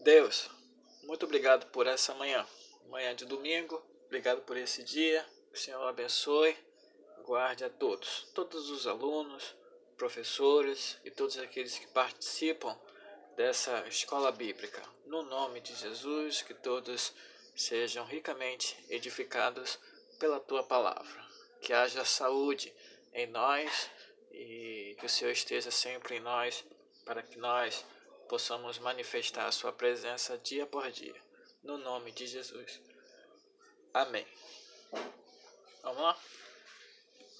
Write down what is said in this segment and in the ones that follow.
Deus, muito obrigado por essa manhã de domingo. Obrigado por esse dia. Que o Senhor abençoe, guarde a todos os alunos, professores e todos aqueles que participam dessa escola bíblica. No nome de Jesus, que todos sejam ricamente edificados pela tua palavra. Que haja saúde em nós e que o Senhor esteja sempre em nós, para que nós possamos manifestar a sua presença dia por dia. No nome de Jesus. Amém. Vamos lá?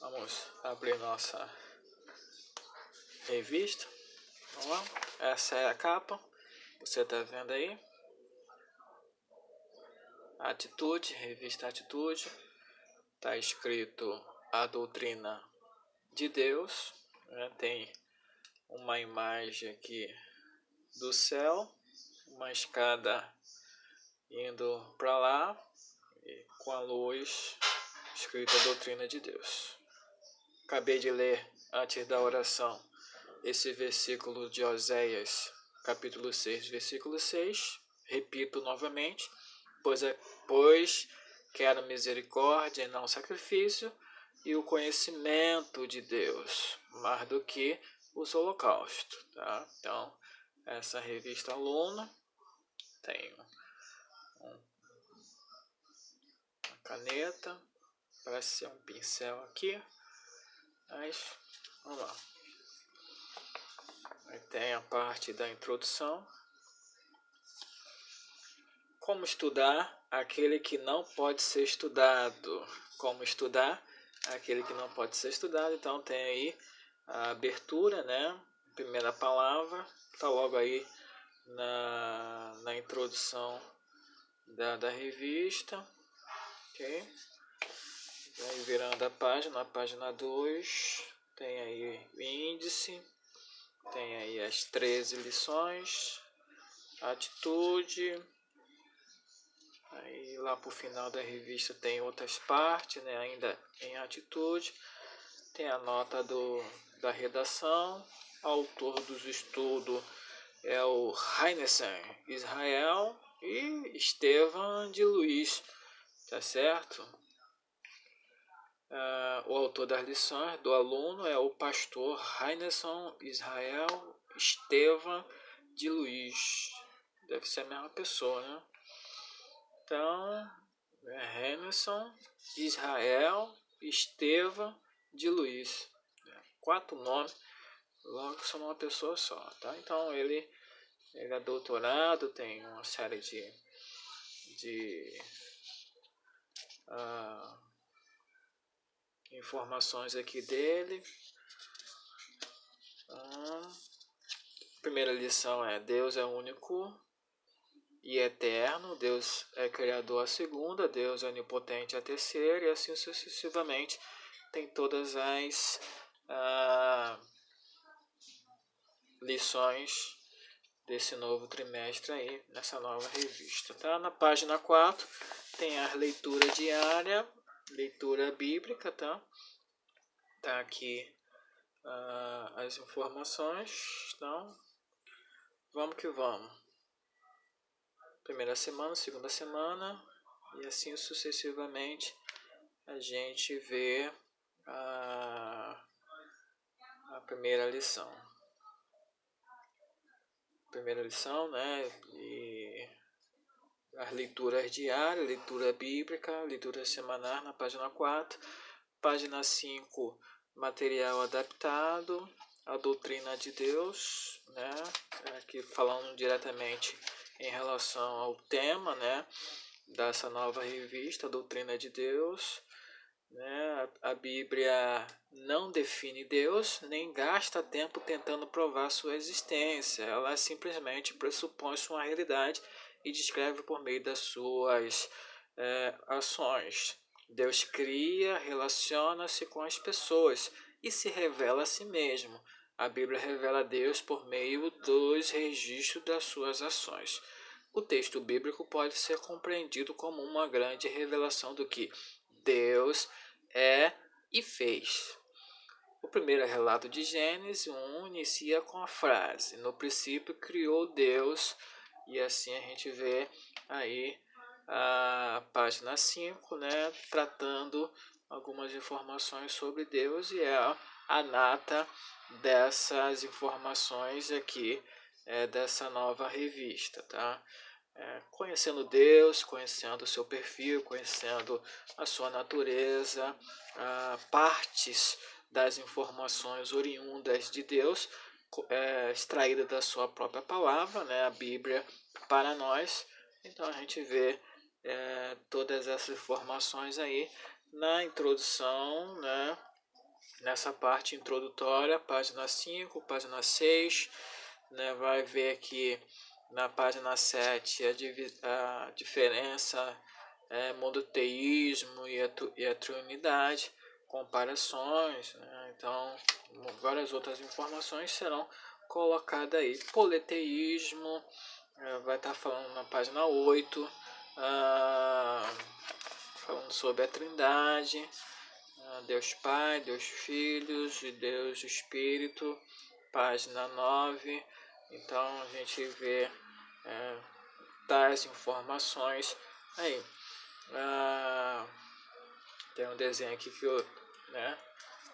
Vamos abrir nossa revista. Vamos lá? Essa é a capa. Você está vendo aí? Atitude, revista Atitude. Está escrito a doutrina de Deus. Tem uma imagem aqui do céu, uma escada indo para lá, e com a luz escrita a doutrina de Deus. Acabei de ler, antes da oração, esse versículo de Oséias, capítulo 6, versículo 6. Repito novamente: pois quero misericórdia e não sacrifício, e o conhecimento de Deus, mais do que os holocaustos. Tá? Então, essa revista Aluna tem uma caneta, parece ser um pincel aqui, mas vamos lá. Aí tem a parte da introdução. Como estudar aquele que não pode ser estudado. Como estudar aquele que não pode ser estudado. Então tem aí a abertura, né? Primeira palavra, está logo aí na introdução da revista. Ok? Aí virando a página 2, tem aí o índice, tem aí as 13 lições, atitude. Aí lá pro final da revista tem outras partes, né, ainda em atitude. Tem a nota da redação. Autor dos estudos é o Heinesen Israel e Estevam de Luiz, tá certo? O autor das lições do aluno é o pastor Heinesen Israel Estevam de Luiz. Deve ser a mesma pessoa, né? Então, Heinesen Israel Estevam de Luiz. 4 nomes, logo são uma pessoa só, tá? Então ele é doutorado, tem uma série de informações aqui dele. Primeira lição é: Deus é único e eterno. Deus é criador a segunda, Deus é onipotente a terceira, e assim sucessivamente. Tem todas as lições desse novo trimestre aí, nessa nova revista. Tá? Na página 4 tem a leitura diária, leitura bíblica, tá? Tá aqui as informações. Então, vamos que vamos. Primeira semana, segunda semana, e assim sucessivamente a gente vê a primeira lição. Primeira lição, né? E as leituras diárias, leitura bíblica, leitura semanal na página 4. Página 5, material adaptado, a doutrina de Deus, né? Aqui falando diretamente em relação ao tema, né, dessa nova revista, a doutrina de Deus. Né? A Bíblia não define Deus, nem gasta tempo tentando provar sua existência. Ela simplesmente pressupõe sua realidade e descreve por meio das suas ações. Deus cria, relaciona-se com as pessoas e se revela a si mesmo. A Bíblia revela Deus por meio dos registros das suas ações. O texto bíblico pode ser compreendido como uma grande revelação do que Deus é e fez. O primeiro relato de Gênesis 1 inicia com a frase: no princípio criou Deus E assim a gente vê aí a página 5, né, tratando algumas informações sobre Deus, e é a nata dessas informações aqui, dessa nova revista, tá? Conhecendo Deus, conhecendo o seu perfil, conhecendo a sua natureza, partes das informações oriundas de Deus, extraída da sua própria palavra, né, a Bíblia para nós. Então a gente vê todas essas informações aí na introdução, né, nessa parte introdutória, página 5, página 6, né, vai ver aqui na página 7 a diferença, monoteísmo e a triunidade, comparações, né, então várias outras informações serão colocadas aí. Politeísmo, vai estar falando na página 8, falando sobre a Trindade, Deus Pai, Deus Filhos e Deus Espírito, página 9. Então a gente vê tais informações aí. Tem um desenho aqui que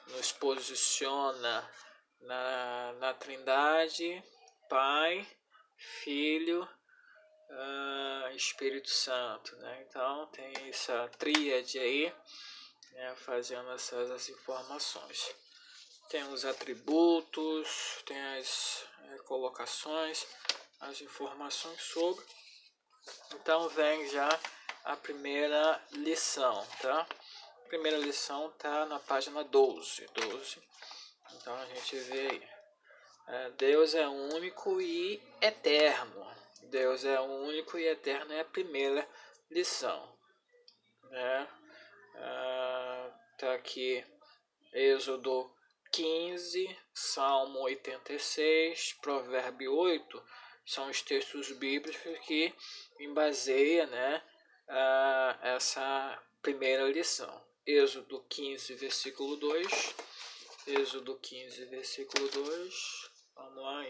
nos posiciona na Trindade, Pai, Filho, Espírito Santo, né? Então tem essa tríade aí, né, fazendo essas informações. Tem os atributos, tem as colocações, as informações sobre. Então vem já a primeira lição, tá? A primeira lição tá na página 12. Então a gente vê aí. Deus é único e eterno. Deus é único e eterno é a primeira lição, né? Tá aqui Êxodo 15, Salmo 86, Provérbio 8, são os textos bíblicos que embaseiam, né, essa primeira lição. Êxodo 15, versículo 2. Êxodo 15, versículo 2. Vamos lá,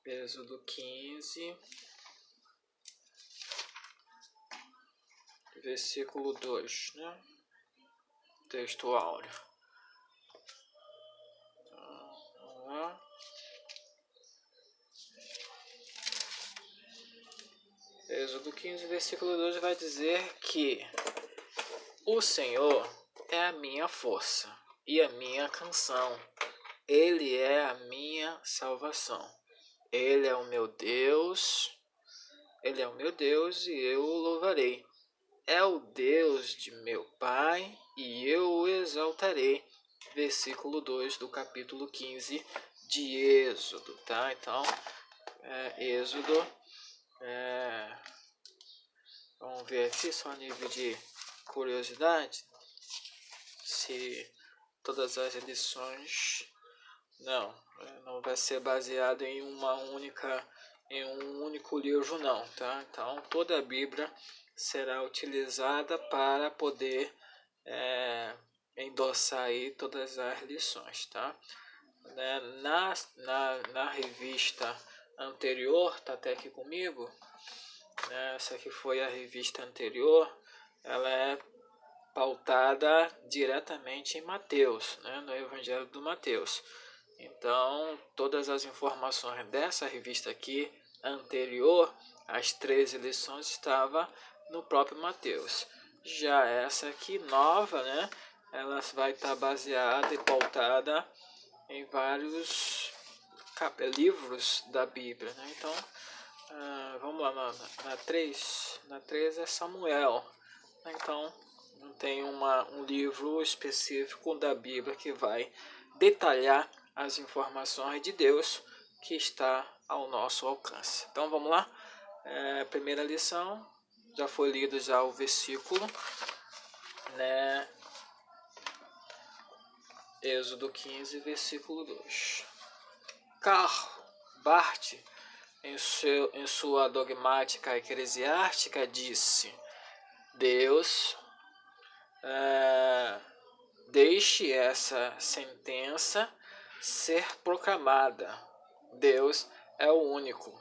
Êxodo 15, versículo 2, né? Texto áureo. Vamos lá. Êxodo 15, versículo 2 vai dizer que o Senhor é a minha força e a minha canção. Ele é a minha salvação. Ele é o meu Deus. Ele é o meu Deus e eu o louvarei. É o Deus de meu Pai e eu o exaltarei. Versículo 2 do capítulo 15 de Êxodo, tá? Então, Êxodo, vamos ver aqui só a nível de curiosidade, se todas as lições não vai ser baseado em um único livro não, tá? Então toda a Bíblia será utilizada para poder endossar aí todas as lições, tá? Na revista anterior, tá até aqui comigo, né? Essa aqui foi a revista anterior, ela é pautada diretamente em Mateus, né? No Evangelho do Mateus. Então, todas as informações dessa revista aqui, anterior, às 13 lições, estava no próprio Mateus. Já essa aqui, nova, né? Ela vai estar baseada e pautada em vários livros da Bíblia, né? Então, vamos lá na 3. Na 3 é Samuel. Então, não tem um livro específico da Bíblia que vai detalhar as informações de Deus que está ao nosso alcance. Então vamos lá, primeira lição, já foi lido já o versículo, né? Êxodo 15, versículo 2. Karl Barth, em sua dogmática eclesiástica, disse: Deus, deixe essa sentença ser proclamada. Deus é o único,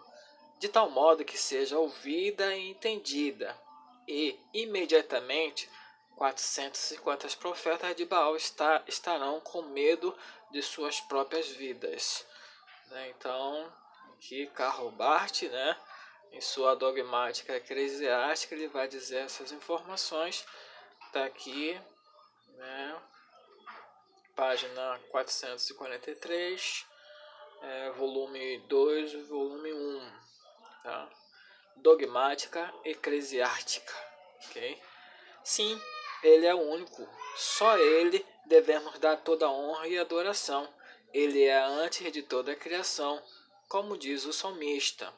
de tal modo que seja ouvida e entendida. E, imediatamente, 450 profetas de Baal estarão com medo de suas próprias vidas. Então, aqui Karl Barth, em sua dogmática eclesiástica, ele vai dizer essas informações. Está aqui, página 443, volume 2, volume 1, tá? Dogmática eclesiástica, ok? Sim, ele é o único, só ele devemos dar toda a honra e adoração. Ele é antes de toda a criação, como diz o salmista.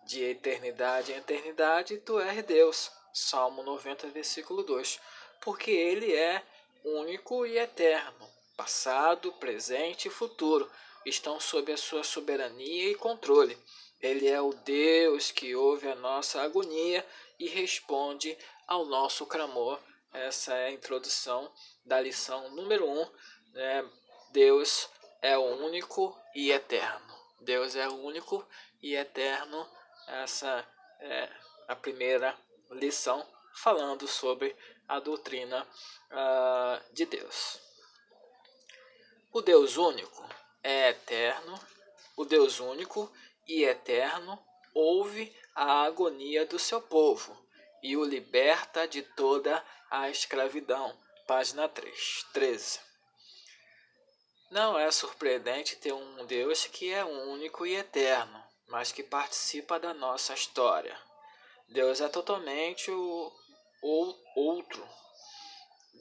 De eternidade em eternidade, tu és Deus. Salmo 90, versículo 2. Porque ele é único e eterno. Passado, presente e futuro estão sob a sua soberania e controle. Ele é o Deus que ouve a nossa agonia e responde ao nosso clamor. Essa é a introdução da lição número 1. Deus é o único e eterno. Deus é o único e eterno. Essa é a primeira lição falando sobre a doutrina de Deus. O Deus único é eterno. O Deus único e eterno ouve a agonia do seu povo e o liberta de toda a escravidão. Página 13. Não é surpreendente ter um Deus que é único e eterno, mas que participa da nossa história. Deus é totalmente outro.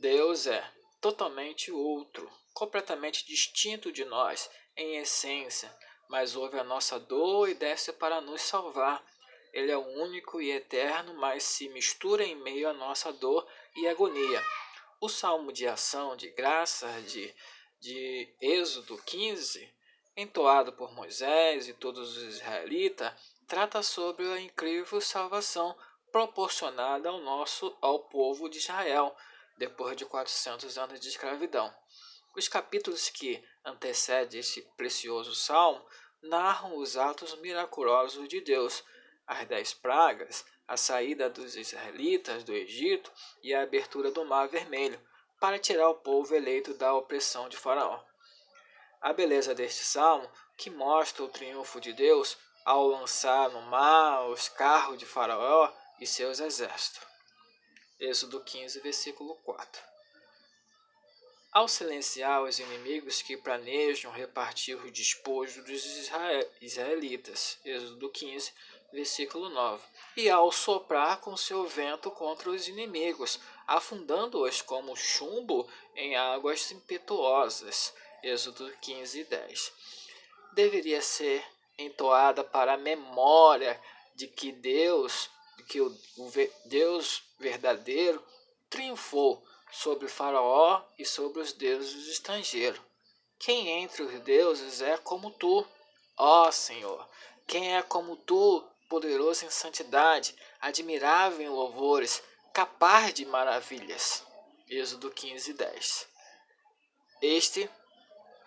Deus é totalmente outro, completamente distinto de nós, em essência, mas ouve a nossa dor e desce para nos salvar. Ele é o único e eterno, mas se mistura em meio à nossa dor e agonia. O salmo de ação de graça de Êxodo 15, entoado por Moisés e todos os israelitas, trata sobre a incrível salvação proporcionada ao povo de Israel, depois de 400 anos de escravidão. Os capítulos que antecedem este precioso salmo narram os atos miraculosos de Deus, as 10 pragas, a saída dos israelitas do Egito e a abertura do Mar Vermelho, para tirar o povo eleito da opressão de Faraó. A beleza deste salmo, que mostra o triunfo de Deus ao lançar no mar os carros de Faraó e seus exércitos. Êxodo 15, versículo 4. Ao silenciar os inimigos que planejam repartir o despojo dos israelitas, Êxodo 15, versículo 9, e ao soprar com seu vento contra os inimigos, afundando-os como chumbo em águas impetuosas, Êxodo 15, 10. Deveria ser entoada para a memória de que o Deus verdadeiro triunfou sobre o Faraó e sobre os deuses estrangeiros. Quem entre os deuses é como tu, ó Senhor? Quem é como tu, poderoso em santidade, admirável em louvores, capaz de maravilhas? Êxodo 15, 10. Este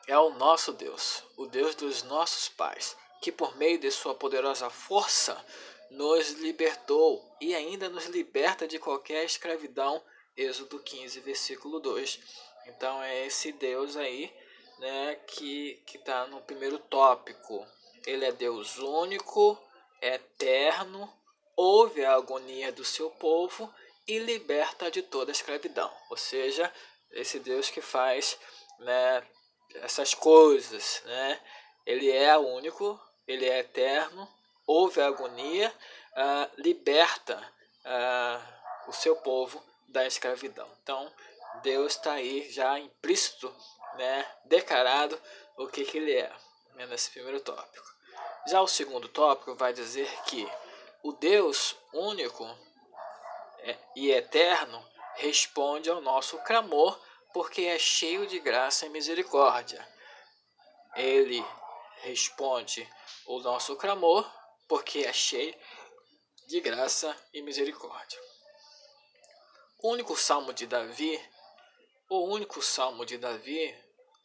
é o nosso Deus, o Deus dos nossos pais, que por meio de sua poderosa força nos libertou e ainda nos liberta de qualquer escravidão. Êxodo 15, versículo 2. Então é esse Deus aí, que está no primeiro tópico. Ele é Deus único, eterno, ouve a agonia do seu povo e liberta de toda a escravidão. Ou seja, esse Deus que faz, essas coisas, Ele é único, ele é eterno, ouve a agonia, liberta o seu povo da escravidão. Então, Deus está aí já implícito, declarado o que ele é, nesse primeiro tópico. Já o segundo tópico vai dizer que o Deus único e eterno responde ao nosso clamor, porque é cheio de graça e misericórdia. Ele responde o nosso clamor, porque é cheio de graça e misericórdia. O único salmo de Davi,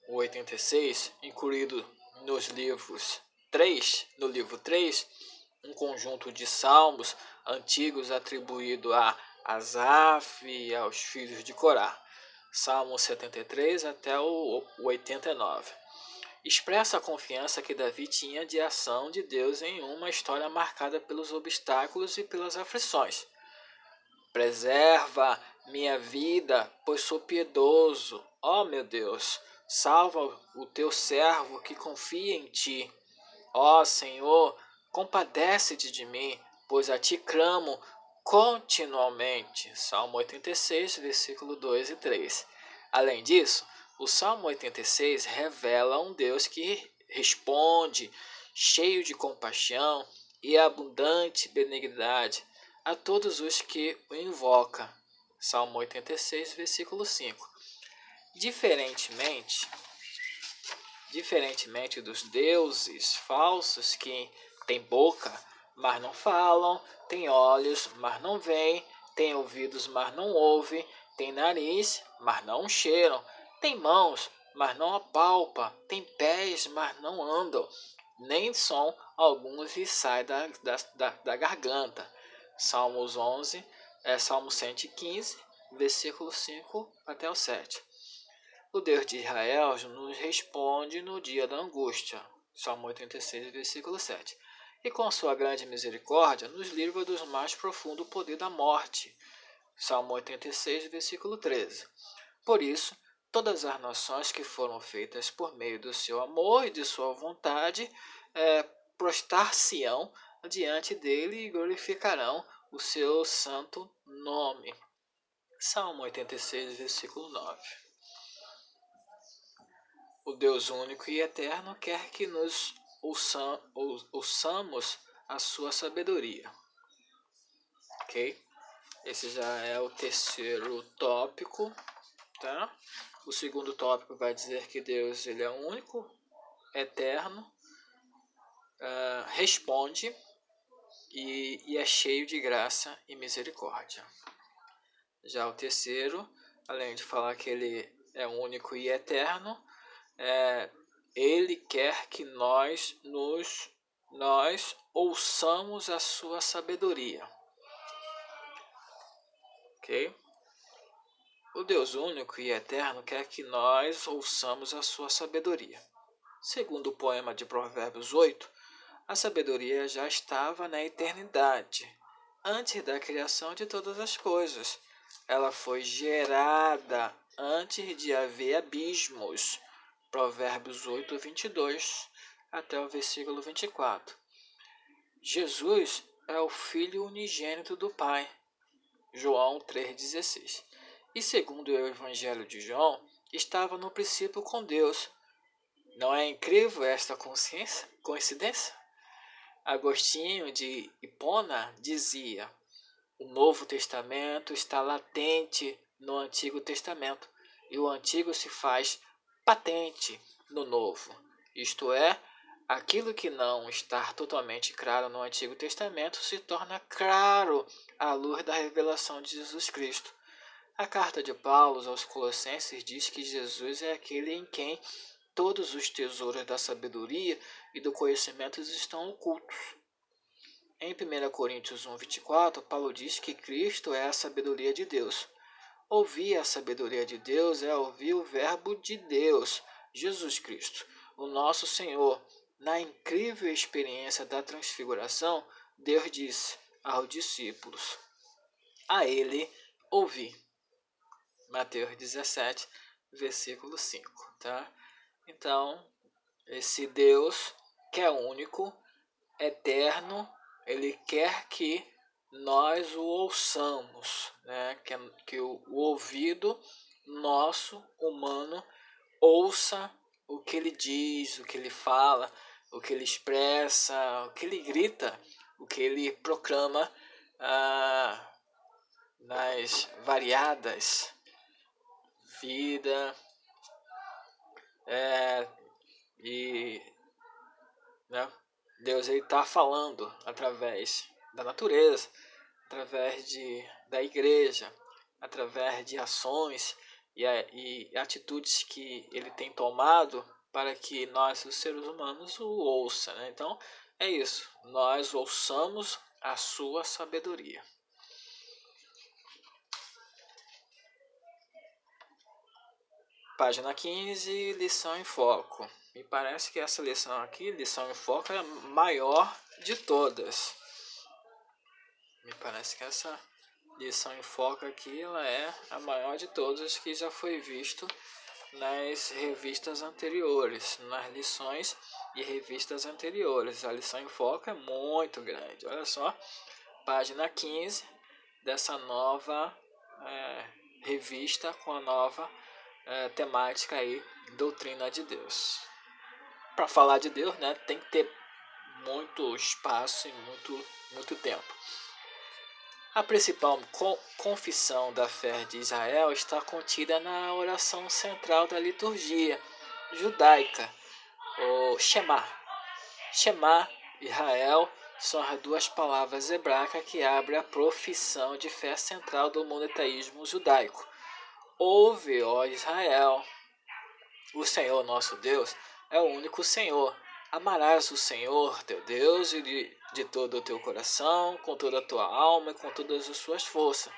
o 86, incluído nos livros no livro 3, um conjunto de salmos antigos atribuído a Asaf e aos filhos de Corá. Salmo 73 até o 89. Expressa a confiança que Davi tinha de ação de Deus em uma história marcada pelos obstáculos e pelas aflições. Preserva minha vida, pois sou piedoso. Ó meu Deus, salva o teu servo que confia em ti. Ó Senhor, compadece-te de mim, pois a ti clamo continuamente. Salmo 86, versículo 2 e 3. Além disso, o Salmo 86 revela um Deus que responde, cheio de compaixão e abundante benignidade a todos os que o invocam. Salmo 86, versículo 5. Diferentemente dos deuses falsos que têm boca, mas não falam, têm olhos, mas não veem, têm ouvidos, mas não ouvem, têm nariz, mas não cheiram, têm mãos, mas não apalpam, têm pés, mas não andam, nem som alguns lhes sai da garganta. Salmos 11, Salmo 115, versículo 5 até o 7. O Deus de Israel nos responde no dia da angústia. Salmo 86, versículo 7. E com sua grande misericórdia nos livra do mais profundo poder da morte. Salmo 86, versículo 13. Por isso, todas as nações que foram feitas por meio do seu amor e de sua vontade prostrar-se-ão diante dele e glorificarão o seu santo nome. Salmo 86, versículo 9. O Deus único e eterno quer que nos ouçamos a sua sabedoria. Ok? Esse já é o terceiro tópico. Tá? O segundo tópico vai dizer que Deus ele é único, eterno, responde e é cheio de graça e misericórdia. Já o terceiro, além de falar que ele é único e eterno, ele quer que nós ouçamos a sua sabedoria. Ok? O Deus único e eterno quer que nós ouçamos a sua sabedoria. Segundo o poema de Provérbios 8, a sabedoria já estava na eternidade, antes da criação de todas as coisas. Ela foi gerada antes de haver abismos. Provérbios 8, 22 até o versículo 24. Jesus é o Filho unigênito do Pai. João 3,16. E segundo o Evangelho de João, estava no princípio com Deus. Não é incrível esta coincidência? Agostinho de Hipona dizia: o Novo Testamento está latente no Antigo Testamento, e o Antigo se faz patente no Novo. Isto é, aquilo que não está totalmente claro no Antigo Testamento se torna claro à luz da revelação de Jesus Cristo. A carta de Paulo aos Colossenses diz que Jesus é aquele em quem todos os tesouros da sabedoria e do conhecimento estão ocultos. Em 1 Coríntios 1,24, Paulo diz que Cristo é a sabedoria de Deus. Ouvir a sabedoria de Deus é ouvir o verbo de Deus, Jesus Cristo, o nosso Senhor. Na incrível experiência da transfiguração, Deus disse aos discípulos: a ele ouvi. Mateus 17, versículo 5. Tá? Então, esse Deus que é único, eterno, ele quer que nós o ouçamos, né? que o ouvido nosso, humano, ouça o que ele diz, o que ele fala, o que ele expressa, o que ele grita, o que ele proclama nas variadas vida e né? Deus está falando através da natureza, através da igreja, através de ações e atitudes que ele tem tomado para que nós, os seres humanos, o ouça, né? Então, é isso. Nós ouçamos a sua sabedoria. Página 15, lição em foco. Me parece que essa lição aqui, lição em foco, é a maior de todas. Me parece que essa lição em foco aqui, ela é a maior de todas que já foi visto nas revistas anteriores, nas lições e revistas anteriores. A lição em foco é muito grande. Olha só, página 15 dessa nova revista com a nova temática aí, doutrina de Deus. Para falar de Deus, né, tem que ter muito espaço e muito tempo. A principal confissão da fé de Israel está contida na oração central da liturgia judaica, o Shema. Shema, Israel, são as duas palavras hebraicas que abrem a profissão de fé central do monoteísmo judaico. Ouve, ó Israel, o Senhor nosso Deus é o único Senhor. Amarás o Senhor teu Deus de todo o teu coração, com toda a tua alma e com todas as suas forças.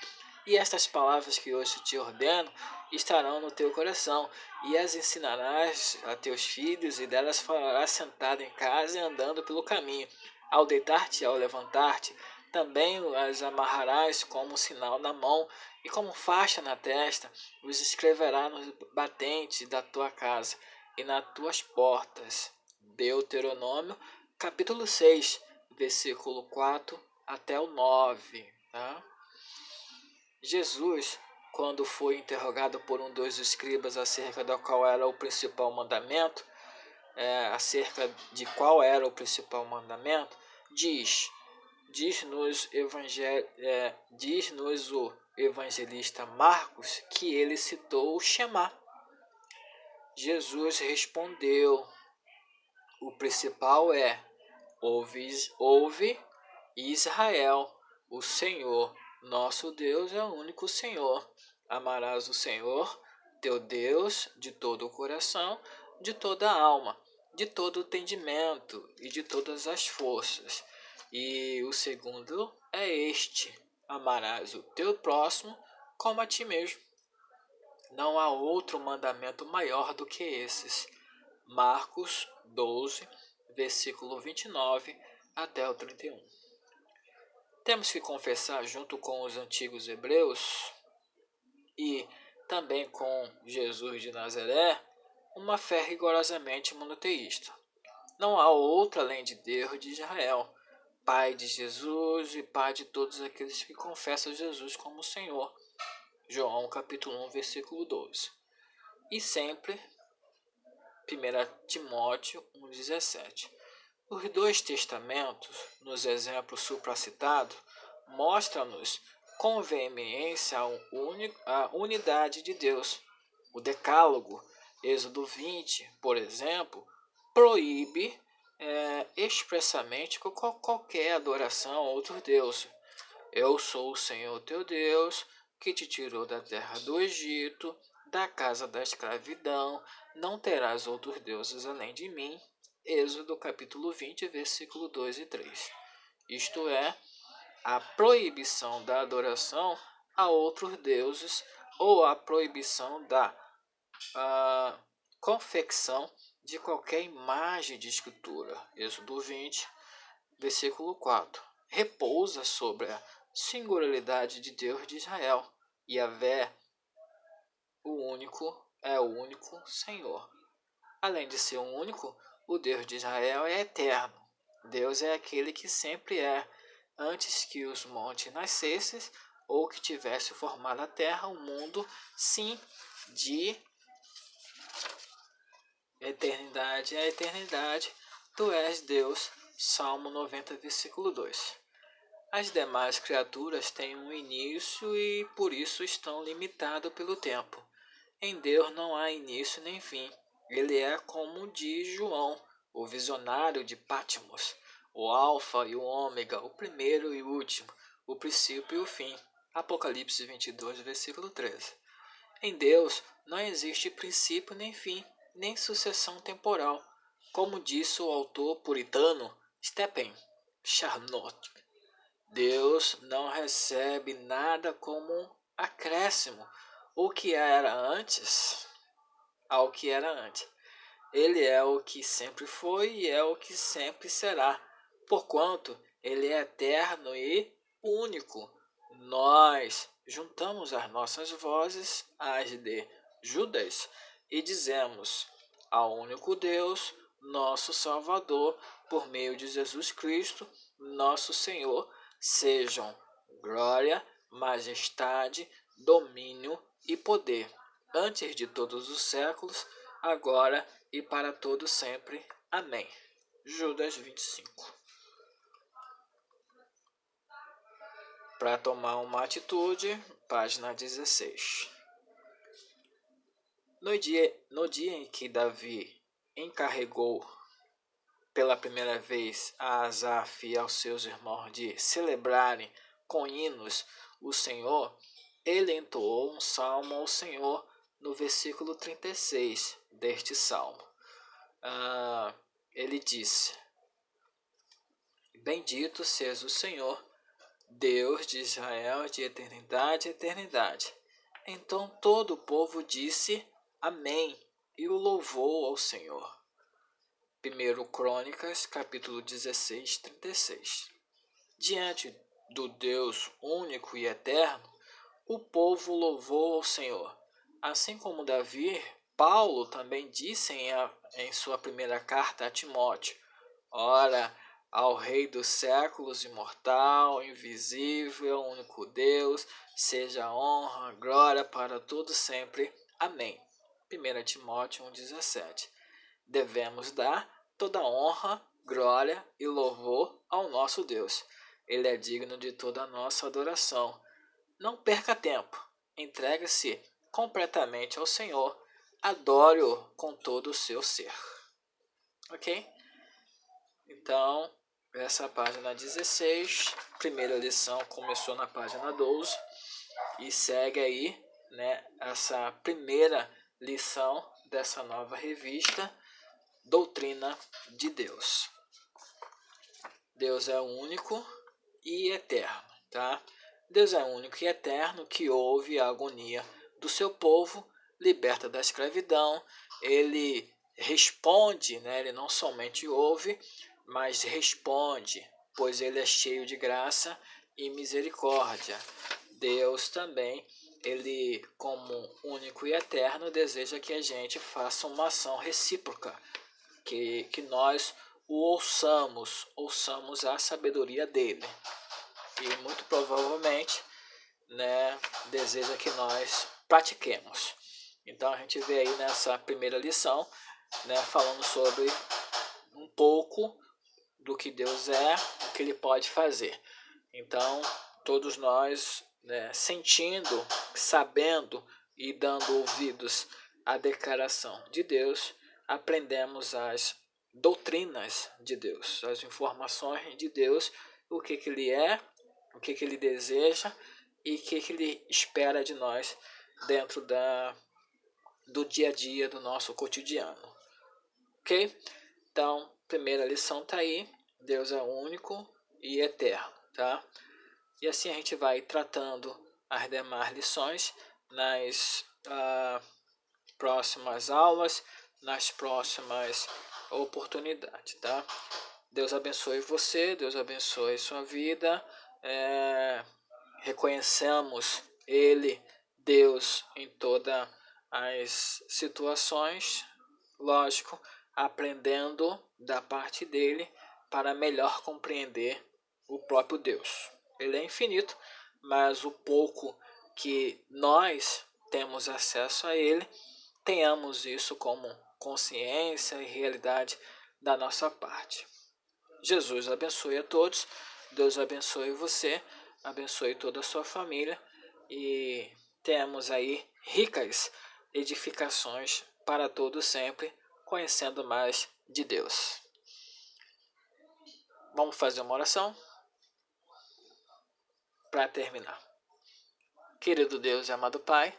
E estas palavras que hoje te ordeno estarão no teu coração, e as ensinarás a teus filhos, e delas falarás sentado em casa e andando pelo caminho. Ao deitar-te e ao levantar-te, também as amarrarás como sinal na mão e como faixa na testa, os escreverás nos batentes da tua casa e nas tuas portas. Deuteronômio, capítulo 6, versículo 4 até o 9. Tá? Jesus, quando foi interrogado por um dos escribas acerca de qual era o principal mandamento, diz-nos o evangelista Marcos que ele citou o Shema. Jesus respondeu: o principal é: ouve Israel, o Senhor nosso Deus é o único Senhor. Amarás o Senhor teu Deus de todo o coração, de toda a alma, de todo o entendimento e de todas as forças. E o segundo é este: amarás o teu próximo como a ti mesmo. Não há outro mandamento maior do que esses. Marcos 12, versículo 29 até o 31. Temos que confessar, junto com os antigos hebreus e também com Jesus de Nazaré, uma fé rigorosamente monoteísta. Não há outro além de Deus de Israel, Pai de Jesus e Pai de todos aqueles que confessam Jesus como Senhor. João capítulo 1, versículo 12. E sempre 1 Timóteo 1,17. Os dois testamentos, nos exemplos supracitados, mostram-nos com veemência a unidade de Deus. O Decálogo, Êxodo 20, por exemplo, proíbe expressamente qualquer adoração a outro Deus. Eu sou o Senhor teu Deus, que te tirou da terra do Egito, da casa da escravidão. Não terás outros deuses além de mim. Êxodo capítulo 20, versículo 2 e 3. Isto é, a proibição da adoração a outros deuses ou a proibição da confecção de qualquer imagem de escultura. Êxodo 20, versículo 4. Repousa sobre a singularidade de Deus de Israel. Yahvé, é o único Senhor. Além de ser um único, o Deus de Israel é eterno. Deus é aquele que sempre é, antes que os montes nascessem ou que tivesse formado a terra, o mundo, sim, de eternidade a eternidade. Tu és Deus. Salmo 90, versículo 2. As demais criaturas têm um início e por isso estão limitadas pelo tempo. Em Deus não há início nem fim. Ele é como diz João, o visionário de Patmos, o alfa e o ômega, o primeiro e o último, o princípio e o fim. Apocalipse 22, versículo 13. Em Deus não existe princípio nem fim, nem sucessão temporal, como disse o autor puritano Stephen Charnock. Deus não recebe nada como acréscimo o que era antes ao que era antes. Ele é o que sempre foi e é o que sempre será, porquanto ele é eterno e único. Nós juntamos as nossas vozes às de Judas e dizemos ao único Deus, nosso Salvador, por meio de Jesus Cristo, nosso Senhor, sejam glória, majestade, domínio e poder, antes de todos os séculos, agora e para todo sempre. Amém. Judas 25. Para tomar uma atitude, página 16. No dia em que Davi encarregou pela primeira vez a Asaf e aos seus irmãos de celebrarem com hinos o Senhor, ele entoou um salmo ao Senhor no versículo 36 deste salmo. Ele disse: Bendito seja o Senhor, Deus de Israel, de eternidade a eternidade. Então todo o povo disse Amém e o louvou ao Senhor. 1 Crônicas, capítulo 16, 36. Diante do Deus único e eterno, o povo louvou ao Senhor. Assim como Davi, Paulo também disse em sua primeira carta a Timóteo: Ora, ao Rei dos séculos, imortal, invisível, único Deus, seja honra, glória para todo sempre. Amém. 1 Timóteo 1,17. Devemos dar toda honra, glória e louvor ao nosso Deus. Ele é digno de toda a nossa adoração. Não perca tempo. Entregue-se completamente ao Senhor. Adore-o com todo o seu ser. Ok? Então, essa é a página 16. Primeira lição começou na página 12. E segue aí, né, essa primeira lição dessa nova revista, Doutrina de Deus. Deus é único e eterno, tá? Deus é único e eterno, que ouve a agonia do seu povo, liberta da escravidão. Ele responde, né? Ele não somente ouve, mas responde, pois ele é cheio de graça e misericórdia. Deus também, ele como único e eterno, deseja que a gente faça uma ação recíproca, que nós o ouçamos a sabedoria dele. E muito provavelmente, né, deseja que nós pratiquemos. Então a gente vê aí nessa primeira lição, né, falando sobre um pouco do que Deus é, o que ele pode fazer. Então todos nós, né, sentindo, sabendo e dando ouvidos à declaração de Deus, aprendemos as doutrinas de Deus, as informações de Deus, o que ele é, o que ele deseja e o que ele espera de nós dentro do dia a dia, do nosso cotidiano. Ok? Então, primeira lição está aí. Deus é único e eterno, tá? E assim a gente vai tratando as demais lições nas próximas aulas, nas próximas oportunidades, tá? Deus abençoe você, Deus abençoe sua vida. Reconhecemos Ele, Deus, em todas as situações, lógico, aprendendo da parte dele para melhor compreender o próprio Deus. Ele é infinito, mas o pouco que nós temos acesso a ele, tenhamos isso como consciência e realidade da nossa parte. Jesus abençoe a todos, Deus abençoe você, abençoe toda a sua família e tenhamos aí ricas edificações para todos sempre, conhecendo mais de Deus. Vamos fazer uma oração para terminar. Querido Deus e amado Pai,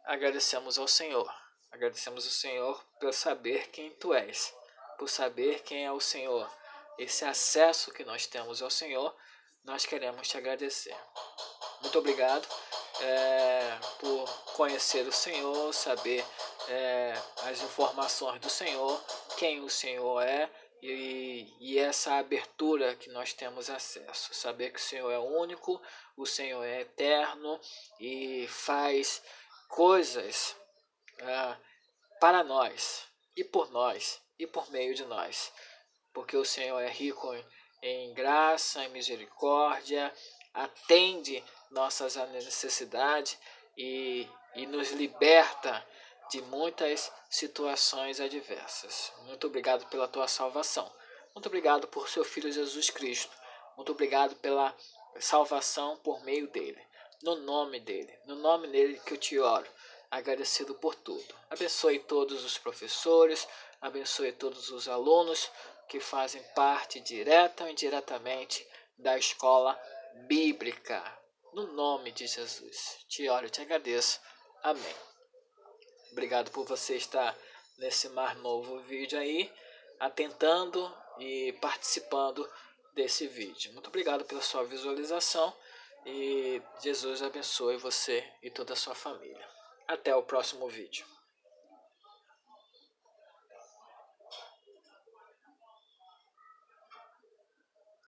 agradecemos ao Senhor Agradecemos o Senhor por saber quem Tu és, por saber quem é o Senhor. Esse acesso que nós temos ao Senhor, nós queremos Te agradecer. Muito obrigado por conhecer o Senhor, saber as informações do Senhor, quem o Senhor é e essa abertura que nós temos acesso. Saber que o Senhor é único, o Senhor é eterno e faz coisas para nós e por meio de nós. Porque o Senhor é rico em graça, em misericórdia, atende nossas necessidades e nos liberta de muitas situações adversas. Muito obrigado pela tua salvação. Muito obrigado por seu Filho Jesus Cristo. Muito obrigado pela salvação por meio dele. No nome dele que eu te oro, agradecido por tudo. Abençoe todos os professores, abençoe todos os alunos que fazem parte direta ou indiretamente da escola bíblica. No nome de Jesus, te oro e te agradeço. Amém. Obrigado por você estar nesse mais novo vídeo aí, atentando e participando desse vídeo. Muito obrigado pela sua visualização e Jesus abençoe você e toda a sua família. Até o próximo vídeo.